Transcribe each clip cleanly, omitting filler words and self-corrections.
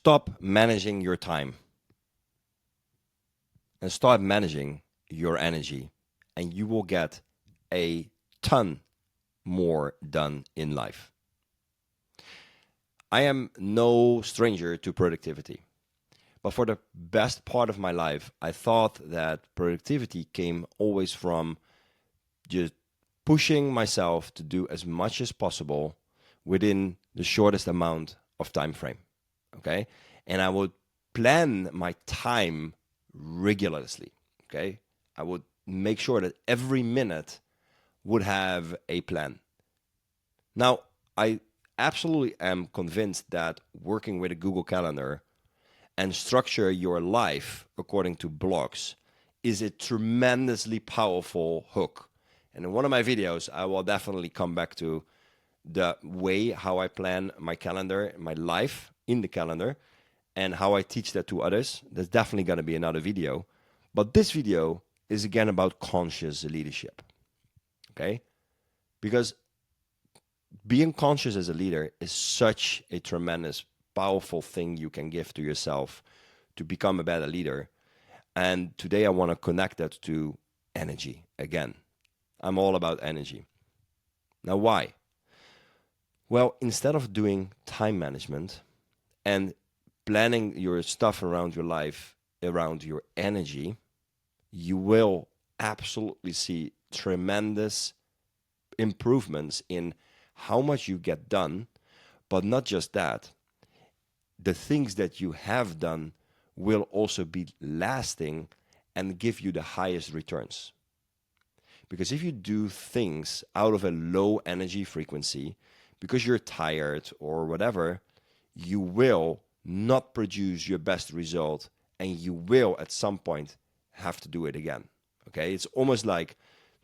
stop managing your time and start managing your energy, and you will get a ton more done in life. I am no stranger to productivity, but for the best part of my life, I thought that productivity came always from just pushing myself to do as much as possible within the shortest amount of time frame. Okay, and I would plan my time rigorously. Okay, I would make sure that every minute would have a plan. Now, I absolutely am convinced that working with a Google Calendar and structure your life according to blocks is a tremendously powerful hook. And in one of my videos, I will definitely come back to the way how I plan my calendar, my life in the calendar, and how I teach that to others. There's definitely going to be another video. But this video is again about conscious leadership. Okay? Because being conscious as a leader is such a tremendous, powerful thing you can give to yourself to become a better leader. And today I want to connect that to energy again. I'm all about energy. Now, why? Well, instead of doing time management and planning your stuff around your life, around your energy, you will absolutely see tremendous improvements in how much you get done. But not just that, the things that you have done will also be lasting and give you the highest returns. Because if you do things out of a low energy frequency, because you're tired or whatever, you will not produce your best result, and you will at some point have to do it again. Okay, it's almost like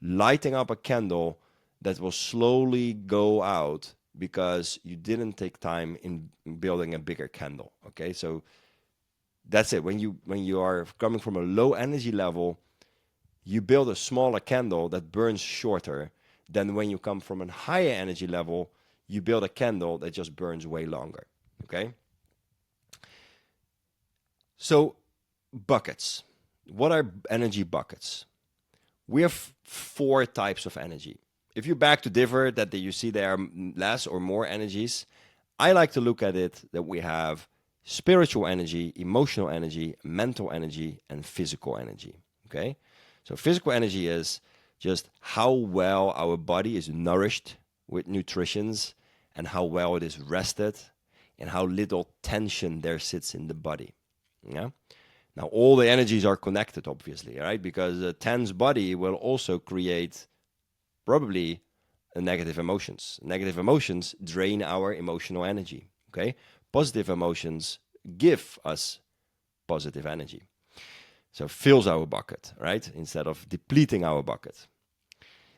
lighting up a candle that will slowly go out because you didn't take time in building a bigger candle. Okay, so that's it. When you are coming from a low energy level, you build a smaller candle that burns shorter than when you come from a higher energy level, you build a candle that just burns way longer. Okay? So, buckets. What are energy buckets? We have 4 types of energy. If you back to differ that you see there are less or more energies, I like to look at it that we have spiritual energy, emotional energy, mental energy, and physical energy. Okay? So physical energy is just how well our body is nourished with nutritions and how well it is rested and how little tension there sits in the body. Yeah. Now, all the energies are connected, obviously, right? Because a tense body will also create probably negative emotions. Negative emotions drain our emotional energy. Okay. Positive emotions give us positive energy. So fills our bucket, right? Instead of depleting our bucket.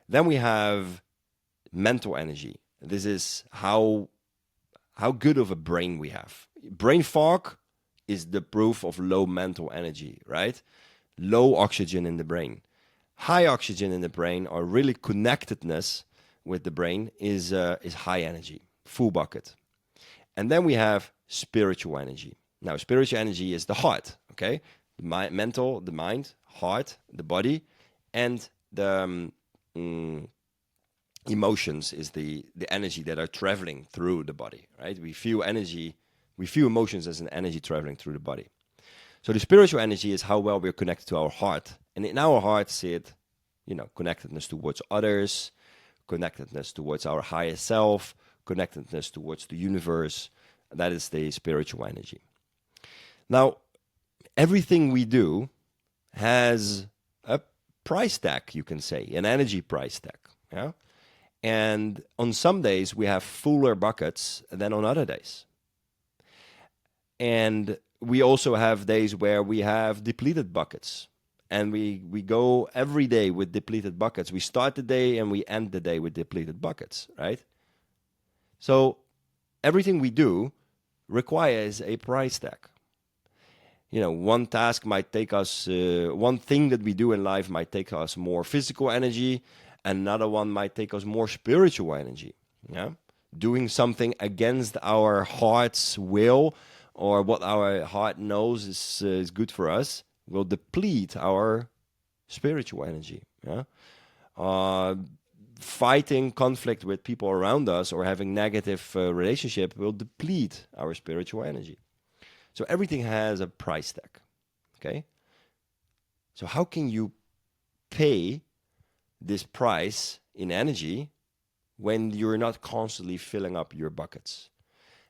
Then we have mental energy. This is how good of a brain we have. Brain fog is the proof of low mental energy, right? Low oxygen in the brain. High oxygen in the brain, or really connectedness with the brain, is high energy, full bucket. And then we have spiritual energy. Now, spiritual energy is the heart, okay? The mind, heart, the body, and the emotions is the energy that are traveling through the body, right? We feel energy, we feel emotions as an energy traveling through the body. So the spiritual energy is how well we're connected to our heart. And in our heart sit, connectedness towards others, connectedness towards our higher self, connectedness towards the universe. That is the spiritual energy. Now, everything we do has a price tag, you can say, an energy price tag. Yeah? And on some days, we have fuller buckets than on other days. And we also have days where we have depleted buckets. And we go every day with depleted buckets. We start the day and we end the day with depleted buckets, right? So everything we do requires a price tag. One task might take us, one thing that we do in life might take us more physical energy, and another one might take us more spiritual energy. Yeah? Doing something against our heart's will or what our heart knows is good for us will deplete our spiritual energy. Yeah. Uh, Fighting conflict with people around us or having negative relationship will deplete our spiritual energy. So everything has a price tag. Okay. So how can you pay this price in energy when you're not constantly filling up your buckets?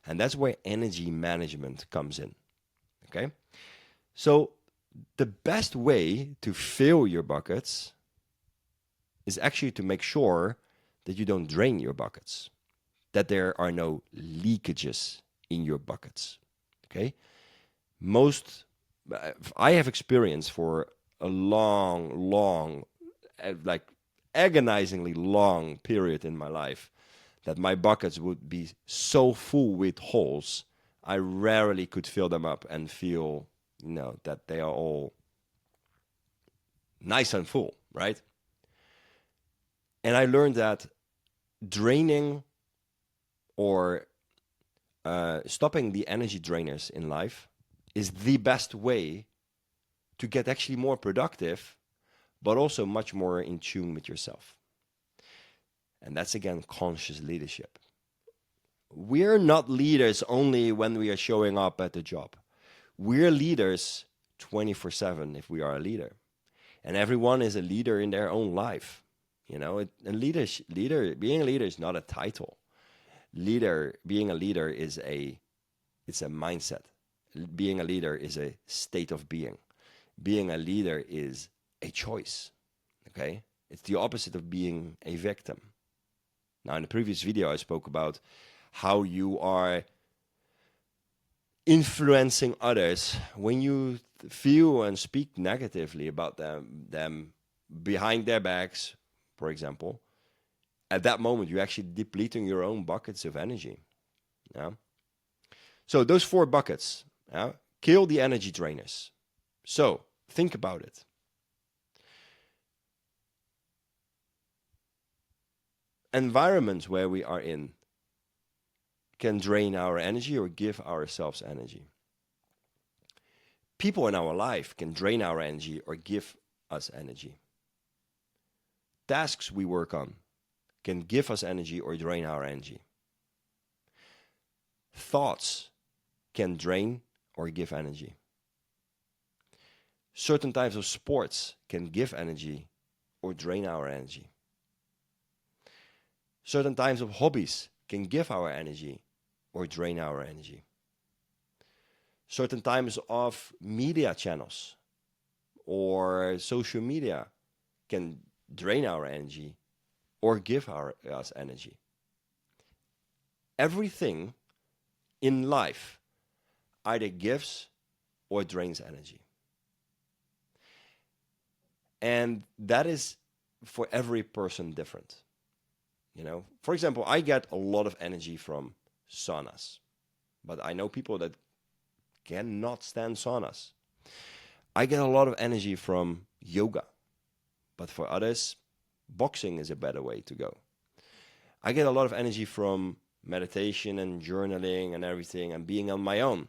And that's where energy management comes in. Okay. So the best way to fill your buckets is actually to make sure that you don't drain your buckets, that there are no leakages in your buckets. Okay. I have experience for a long, like agonizingly long period in my life that my buckets would be so full with holes, I rarely could fill them up and feel, that they are all nice and full, right? And I learned that draining or stopping the energy drainers in life is the best way to get actually more productive, but also much more in tune with yourself. And that's again conscious leadership. We're not leaders only when we are showing up at the job. We're leaders 24/7 if we are a leader. And everyone is a leader in their own life. Being a leader is not a title. Being a leader it's a mindset. Being a leader is a state of being. Being a leader is a choice. Okay? It's the opposite of being a victim. Now, in the previous video, I spoke about how you are influencing others when you feel and speak negatively about them behind their backs, for example. At that moment, you're actually depleting your own buckets of energy. Yeah. So those 4 buckets, kill the energy drainers. So think about it. Environments where we are in can drain our energy or give ourselves energy. People in our life can drain our energy or give us energy. Tasks we work on can give us energy or drain our energy. Thoughts can drain or give energy. Certain types of sports can give energy or drain our energy. Certain types of hobbies can give our energy or drain our energy. Certain types of media channels or social media can drain our energy or give us energy. Everything in life either gives or drains energy. And that is for every person different. For example, I get a lot of energy from saunas, but I know people that cannot stand saunas. I get a lot of energy from yoga, but for others, boxing is a better way to go. I get a lot of energy from meditation and journaling and everything and being on my own.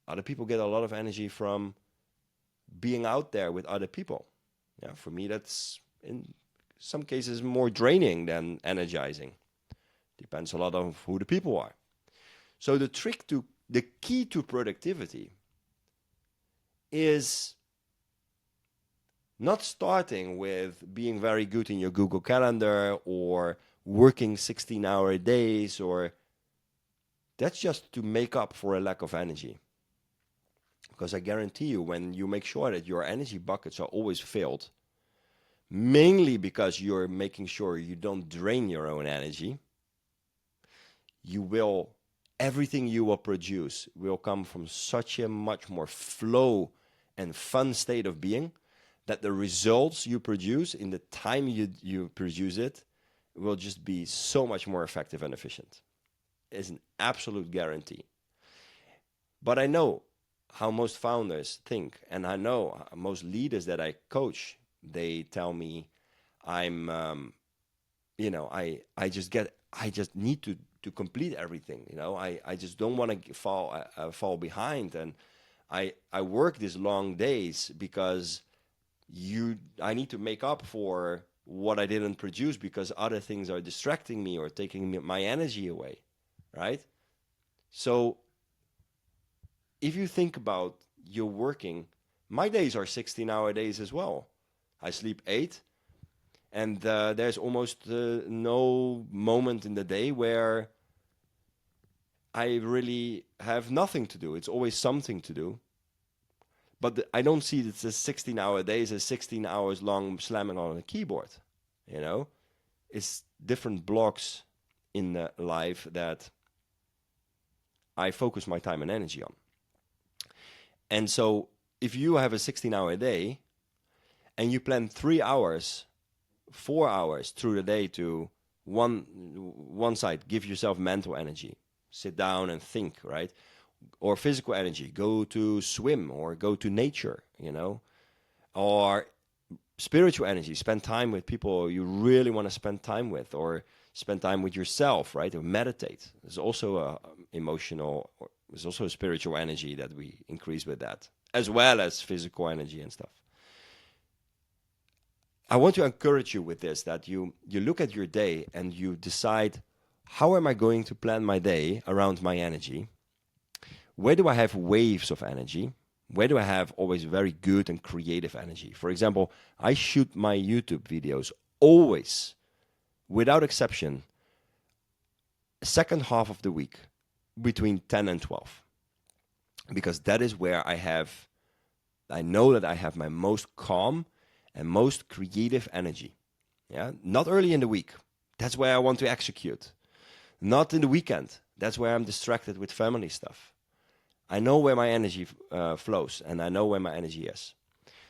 Other people get a lot of energy from being out there with other people. Yeah, for me, that's in some cases more draining than energizing. Depends a lot on who the people are. So the key to productivity is not starting with being very good in your Google Calendar or working 16-hour days, or that's just to make up for a lack of energy. Because I guarantee you, when you make sure that your energy buckets are always filled, mainly because you're making sure you don't drain your own energy, everything you will produce will come from such a much more flow and fun state of being that the results you produce in the time you produce it will just be so much more effective and efficient. It's an absolute guarantee. But I know how most founders think, and I know most leaders that I coach, they tell me I just need to to complete everything. You know, I just don't want to fall behind, and I work these long days because I need to make up for what I didn't produce because other things are distracting me or taking my energy away, right? So if you think about your working, my days are 16-hour days as well. I sleep 8, and there's almost no moment in the day where I really have nothing to do. It's always something to do. But I don't see it's a 16-hour days as 16 hours long slamming on a keyboard. You know, it's different blocks in the life that I focus my time and energy on. And so if you have a 16-hour day and you plan 3 hours, 4 hours through the day to one side, give yourself mental energy, sit down and think, right? Or physical energy, go to swim or go to nature, you know, or spiritual energy, spend time with people you really want to spend time with, or spend time with yourself, right? Or meditate. There's also a emotional, there's also a spiritual energy that we increase with that, as well as physical energy and stuff. I want to encourage you with this, that you look at your day and you decide, how am I going to plan my day around my energy? Where do I have waves of energy? Where do I have always very good and creative energy? For example, I shoot my YouTube videos always, without exception, second half of the week between 10 and 12. Because that is where I know that I have my most calm and most creative energy. Yeah, not early in the week. That's where I want to execute. Not in the weekend. That's where I'm distracted with family stuff. I know where my energy flows, and I know where my energy is.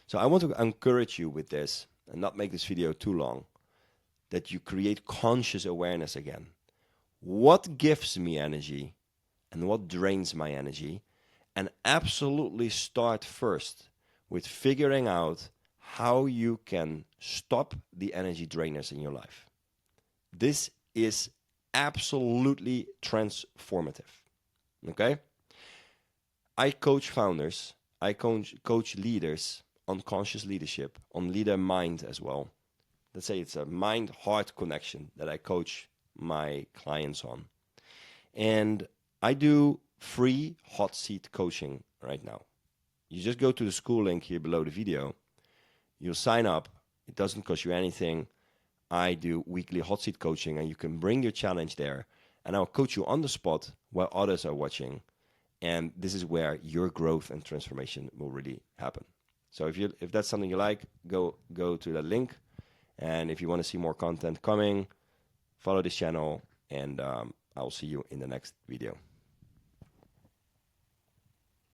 So I want to encourage you with this, and not make this video too long, that you create conscious awareness again. What gives me energy and what drains my energy? And absolutely start first with figuring out how you can stop the energy drainers in your life. This is absolutely transformative. Okay? I coach founders, I coach leaders on conscious leadership, on leader mind as well. Let's say it's a mind-heart connection that I coach my clients on. And I do free hot seat coaching right now. You just go to the school link here below the video. You'll sign up. It doesn't cost you anything. I do weekly hot seat coaching, and you can bring your challenge there. And I'll coach you on the spot while others are watching. And this is where your growth and transformation will really happen. So if that's something you like, go to that link. And if you want to see more content coming, follow this channel, and I'll see you in the next video.